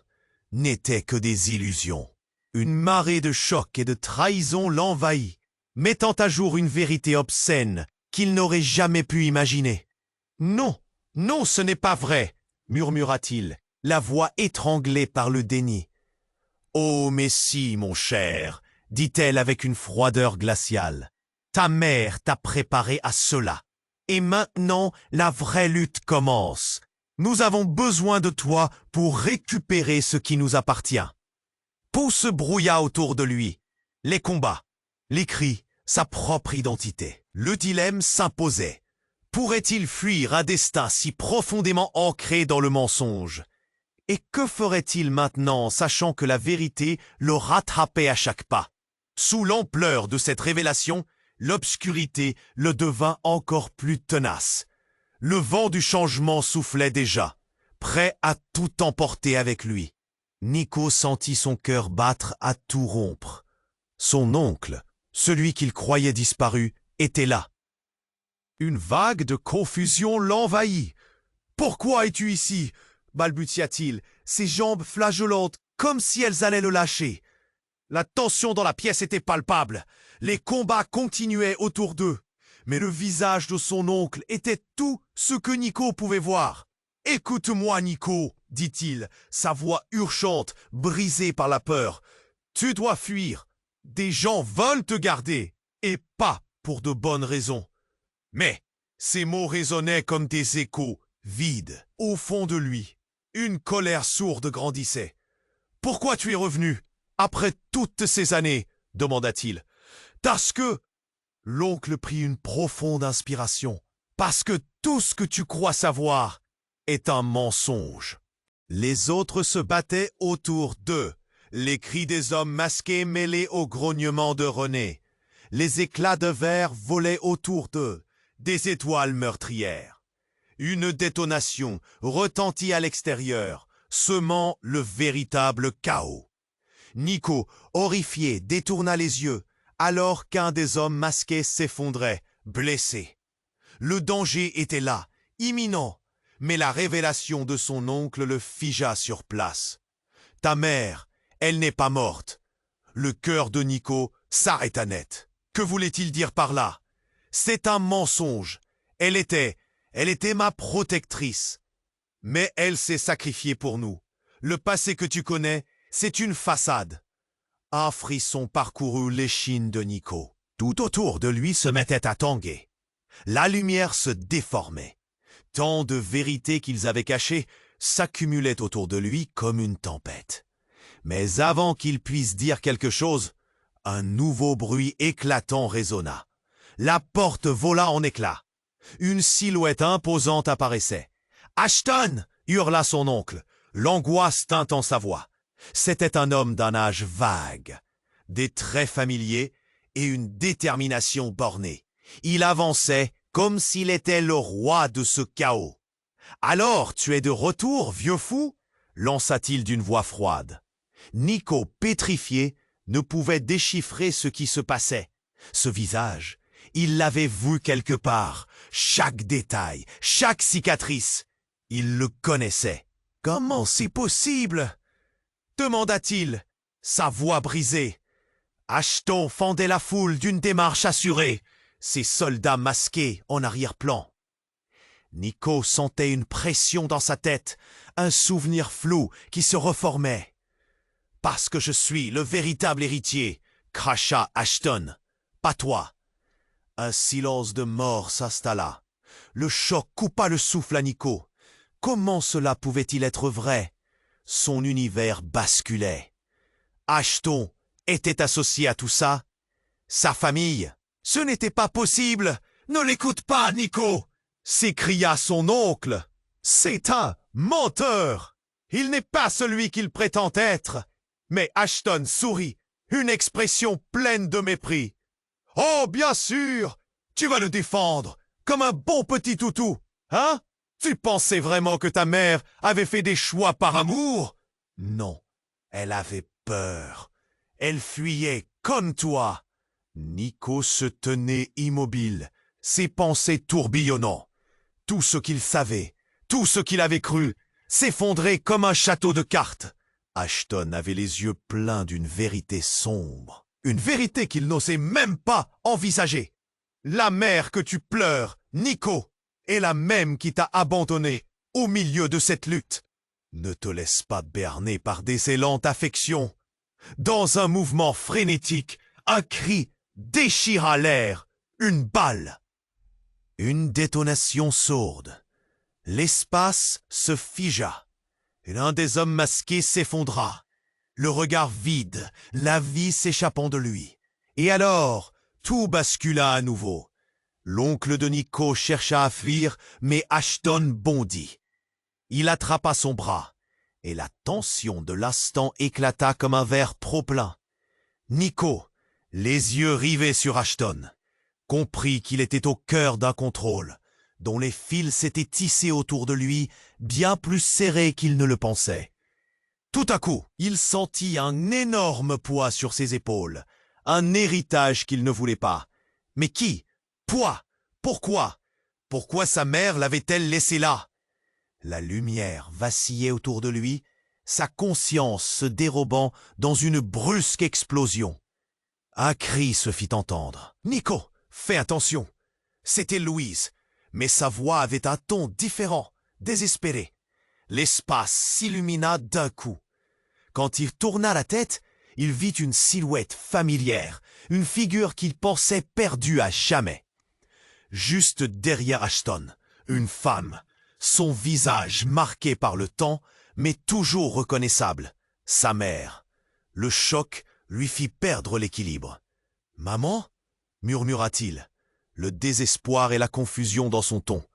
n'étaient que des illusions. Une marée de choc et de trahison l'envahit, mettant à jour une vérité obscène qu'il n'aurait jamais pu imaginer. « Non, non, ce n'est pas vrai !» murmura-t-il, la voix étranglée par le déni. « Oh, mais si, mon cher !» dit-elle avec une froideur glaciale. « Ta mère t'a préparé à cela. Et maintenant, la vraie lutte commence. Nous avons besoin de toi pour récupérer ce qui nous appartient. » Tout se brouilla autour de lui. Les combats, les cris, sa propre identité. Le dilemme s'imposait. Pourrait-il fuir un destin si profondément ancré dans le mensonge? Et que ferait-il maintenant, sachant que la vérité le rattrapait à chaque pas? Sous l'ampleur de cette révélation, l'obscurité le devint encore plus tenace. Le vent du changement soufflait déjà, prêt à tout emporter avec lui. Nico sentit son cœur battre à tout rompre. Son oncle, celui qu'il croyait disparu, était là. Une vague de confusion l'envahit. « Pourquoi es-tu ici ?» balbutia-t-il, ses jambes flageolantes, comme si elles allaient le lâcher. La tension dans la pièce était palpable. Les combats continuaient autour d'eux. Mais le visage de son oncle était tout ce que Nico pouvait voir. « Écoute-moi, Nico !» dit-il, sa voix urgente, brisée par la peur. « Tu dois fuir. Des gens veulent te garder, et pas pour de bonnes raisons. » Mais ces mots résonnaient comme des échos, vides. Au fond de lui, une colère sourde grandissait. « Pourquoi tu es revenu, après toutes ces années ?» demanda-t-il. « Parce que... » L'oncle prit une profonde inspiration. « Parce que tout ce que tu crois savoir est un mensonge. » Les autres se battaient autour d'eux, les cris des hommes masqués mêlés aux grognements de René. Les éclats de verre volaient autour d'eux, des étoiles meurtrières. Une détonation retentit à l'extérieur, semant le véritable chaos. Nico, horrifié, détourna les yeux, alors qu'un des hommes masqués s'effondrait, blessé. Le danger était là, imminent, mais la révélation de son oncle le figea sur place. « Ta mère, elle n'est pas morte. » Le cœur de Nico s'arrêta net. Que voulait-il dire par là? C'est un mensonge. Elle était ma protectrice. Mais elle s'est sacrifiée pour nous. Le passé que tu connais, c'est une façade. » Un frisson parcourut l'échine de Nico. Tout autour de lui se mettait à tanguer. La lumière se déformait. Tant de vérités qu'ils avaient cachées s'accumulaient autour de lui comme une tempête. Mais avant qu'il puisse dire quelque chose, un nouveau bruit éclatant résonna. La porte vola en éclats. Une silhouette imposante apparaissait. « Ashton !» hurla son oncle, l'angoisse tintant sa voix. C'était un homme d'un âge vague, des traits familiers et une détermination bornée. Il avançait comme s'il était le roi de ce chaos. « Alors, tu es de retour, vieux fou ?» lança-t-il d'une voix froide. Nico, pétrifié, ne pouvait déchiffrer ce qui se passait. Ce visage, il l'avait vu quelque part, chaque détail, chaque cicatrice. Il le connaissait. « Comment c'est possible ?» demanda-t-il, sa voix brisée. Ashton fendait la foule d'une démarche assurée, ses soldats masqués en arrière-plan. Nico sentait une pression dans sa tête, un souvenir flou qui se reformait. « Parce que je suis le véritable héritier, » cracha Ashton. « Pas toi. » Un silence de mort s'installa. Le choc coupa le souffle à Nico. Comment cela pouvait-il être vrai? Son univers basculait. Ashton était associé à tout ça. Sa famille. « Ce n'était pas possible! Ne l'écoute pas, Nico !» s'écria son oncle. « C'est un menteur! Il n'est pas celui qu'il prétend être! » Mais Ashton sourit, une expression pleine de mépris. « Oh, bien sûr! Tu vas le défendre, comme un bon petit toutou, hein? Tu pensais vraiment que ta mère avait fait des choix par amour? Non, elle avait peur. Elle fuyait comme toi. » Nico se tenait immobile, ses pensées tourbillonnant. Tout ce qu'il savait, tout ce qu'il avait cru, s'effondrait comme un château de cartes. Ashton avait les yeux pleins d'une vérité sombre, une vérité qu'il n'osait même pas envisager. La mère que tu pleures, Nico, est la même qui t'a abandonné au milieu de cette lutte. Ne te laisse pas berner par des élans d'affection. Dans un mouvement frénétique, un cri déchira l'air, une balle. Une détonation sourde. L'espace se figea. L'un des hommes masqués s'effondra. Le regard vide, la vie s'échappant de lui. Et alors, tout bascula à nouveau. L'oncle de Nico chercha à fuir, mais Ashton bondit. Il attrapa son bras, et la tension de l'instant éclata comme un verre trop plein. Nico, les yeux rivés sur Ashton, comprit qu'il était au cœur d'un contrôle, dont les fils s'étaient tissés autour de lui, bien plus serrés qu'il ne le pensait. Tout à coup, il sentit un énorme poids sur ses épaules, un héritage qu'il ne voulait pas. Mais qui? Poids? Pourquoi? Pourquoi sa mère l'avait-elle laissé là? La lumière vacillait autour de lui, sa conscience se dérobant dans une brusque explosion. Un cri se fit entendre. « Nico, fais attention !» C'était Louise, mais sa voix avait un ton différent, désespéré. L'espace s'illumina d'un coup. Quand il tourna la tête, il vit une silhouette familière, une figure qu'il pensait perdue à jamais. Juste derrière Ashton, une femme, son visage marqué par le temps, mais toujours reconnaissable, sa mère. Le choc lui fit perdre l'équilibre. « Maman ?» murmura-t-il, le désespoir et la confusion dans son ton.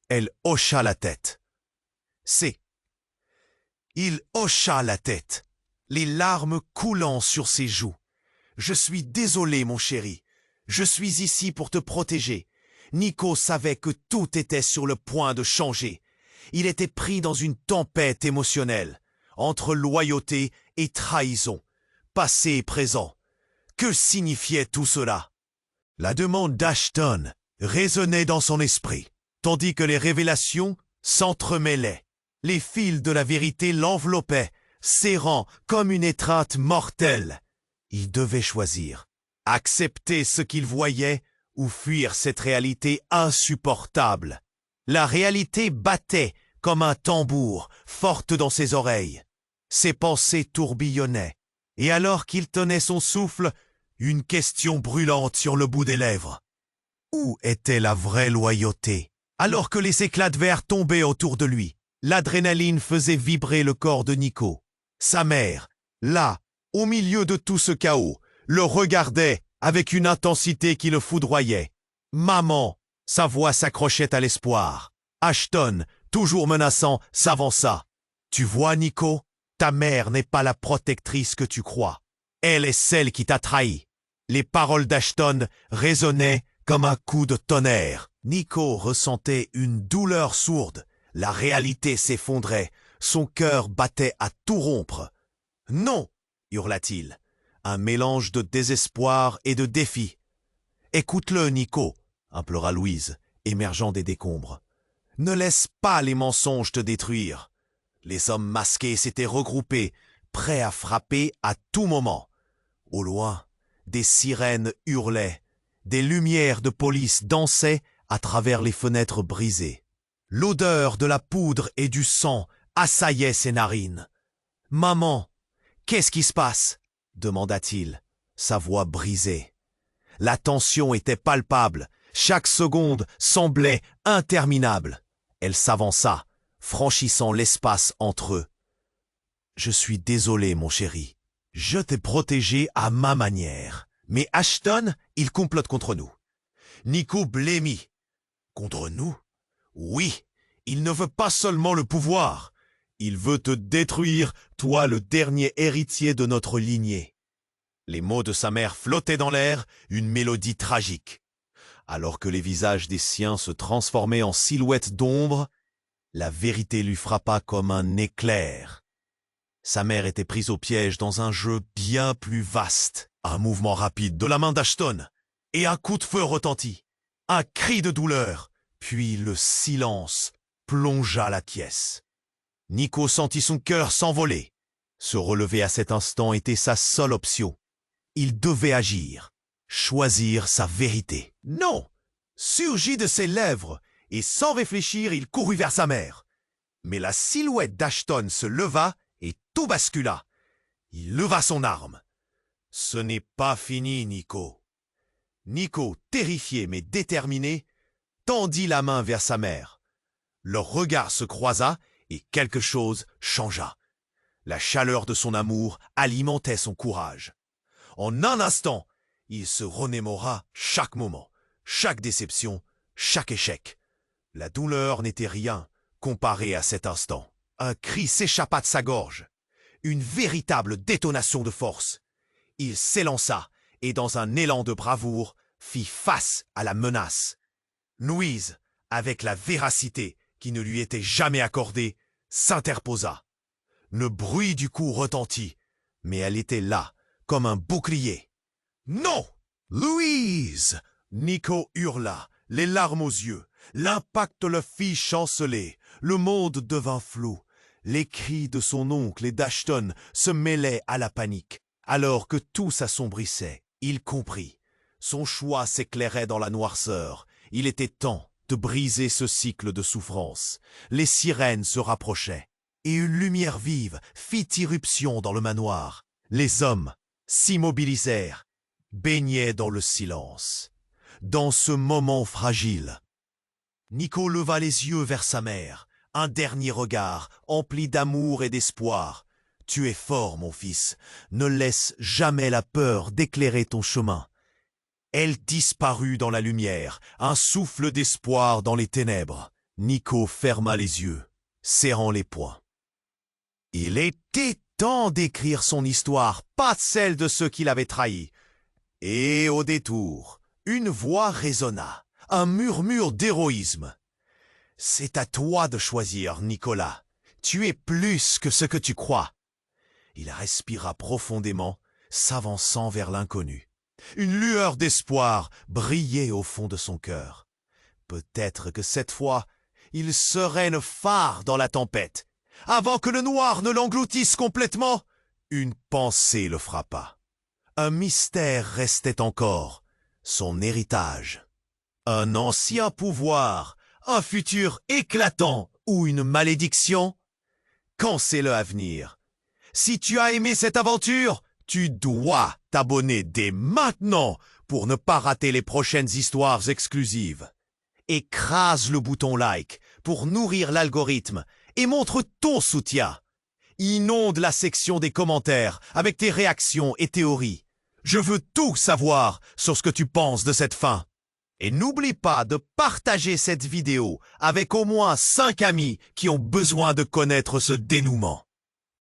Elle hocha la tête. « C'est... » Il hocha la tête, les larmes coulant sur ses joues. « Je suis désolé, mon chéri. Je suis ici pour te protéger. » Nico savait que tout était sur le point de changer. Il était pris dans une tempête émotionnelle, entre loyauté et trahison, passé et présent. Que signifiait tout cela? La demande d'Ashton résonnait dans son esprit, tandis que les révélations s'entremêlaient. Les fils de la vérité l'enveloppaient, serrant comme une étreinte mortelle. Il devait choisir, accepter ce qu'il voyait ou fuir cette réalité insupportable. La réalité battait comme un tambour, forte dans ses oreilles. Ses pensées tourbillonnaient, et alors qu'il tenait son souffle, une question brûlante sur le bout des lèvres. Où était la vraie loyauté? Alors que les éclats de verre tombaient autour de lui, l'adrénaline faisait vibrer le corps de Nico. Sa mère, là, au milieu de tout ce chaos, le regardait avec une intensité qui le foudroyait. « Maman !» Sa voix s'accrochait à l'espoir. Ashton, toujours menaçant, s'avança. « Tu vois, Nico, ta mère n'est pas la protectrice que tu crois. Elle est celle qui t'a trahi. » Les paroles d'Ashton résonnaient comme un coup de tonnerre. Nico ressentait une douleur sourde. La réalité s'effondrait. Son cœur battait à tout rompre. « Non !» hurla-t-il. Un mélange de désespoir et de défi. « Écoute-le, Nico !» implora Louise, émergeant des décombres. « Ne laisse pas les mensonges te détruire. » Les hommes masqués s'étaient regroupés, prêts à frapper à tout moment. Au loin, des sirènes hurlaient. Des lumières de police dansaient à travers les fenêtres brisées. L'odeur de la poudre et du sang assaillait ses narines. « Maman, qu'est-ce qui se passe ?» demanda-t-il, sa voix brisée. La tension était palpable. Chaque seconde semblait interminable. Elle s'avança, franchissant l'espace entre eux. « Je suis désolé, mon chéri. Je t'ai protégé à ma manière. Mais Ashton, il complote contre nous. » Nico blêmit. « Contre nous? Oui, il ne veut pas seulement le pouvoir. Il veut te détruire, toi le dernier héritier de notre lignée. » Les mots de sa mère flottaient dans l'air, une mélodie tragique. Alors que les visages des siens se transformaient en silhouettes d'ombre, la vérité lui frappa comme un éclair. Sa mère était prise au piège dans un jeu bien plus vaste. Un mouvement rapide de la main d'Ashton, et un coup de feu retentit. Un cri de douleur, puis le silence plongea la pièce. Nico sentit son cœur s'envoler. Se relever à cet instant était sa seule option. Il devait agir, choisir sa vérité. « Non !» surgit de ses lèvres, et sans réfléchir, il courut vers sa mère. Mais la silhouette d'Ashton se leva et tout bascula. Il leva son arme. « Ce n'est pas fini, Nico. » Nico, terrifié mais déterminé, tendit la main vers sa mère. Leur regard se croisa et quelque chose changea. La chaleur de son amour alimentait son courage. En un instant, il se remémora chaque moment, chaque déception, chaque échec. La douleur n'était rien comparé à cet instant. Un cri s'échappa de sa gorge. Une véritable détonation de force. Il s'élança et, dans un élan de bravoure, fit face à la menace. Louise, avec la véracité qui ne lui était jamais accordée, s'interposa. Le bruit du coup retentit, mais elle était là, comme un bouclier. « Non !»« Louise !» Nico hurla, les larmes aux yeux. L'impact le fit chanceler. Le monde devint flou. Les cris de son oncle et d'Ashton se mêlaient à la panique. Alors que tout s'assombrissait, il comprit. Son choix s'éclairait dans la noirceur. Il était temps de briser ce cycle de souffrance. Les sirènes se rapprochaient, et une lumière vive fit irruption dans le manoir. Les hommes s'immobilisèrent, baignés dans le silence. Dans ce moment fragile, Nico leva les yeux vers sa mère, un dernier regard empli d'amour et d'espoir. « Tu es fort, mon fils, ne laisse jamais la peur d'éclairer ton chemin. » Elle disparut dans la lumière, un souffle d'espoir dans les ténèbres. Nico ferma les yeux, serrant les poings. Il était temps d'écrire son histoire, pas celle de ceux qui l'avaient trahi. Et au détour, une voix résonna, un murmure d'héroïsme. « C'est à toi de choisir, Nicolas. Tu es plus que ce que tu crois. » Il respira profondément, s'avançant vers l'inconnu. Une lueur d'espoir brillait au fond de son cœur. Peut-être que cette fois, il serait le phare dans la tempête. Avant que le noir ne l'engloutisse complètement, une pensée le frappa. Un mystère restait encore, son héritage. Un ancien pouvoir, un futur éclatant ou une malédiction? Quand c'est le à venir? Si tu as aimé cette aventure, tu dois t'abonner dès maintenant pour ne pas rater les prochaines histoires exclusives. Écrase le bouton like pour nourrir l'algorithme et montre ton soutien. Inonde la section des commentaires avec tes réactions et théories. Je veux tout savoir sur ce que tu penses de cette fin. Et n'oublie pas de partager cette vidéo avec au moins 5 amis qui ont besoin de connaître ce dénouement.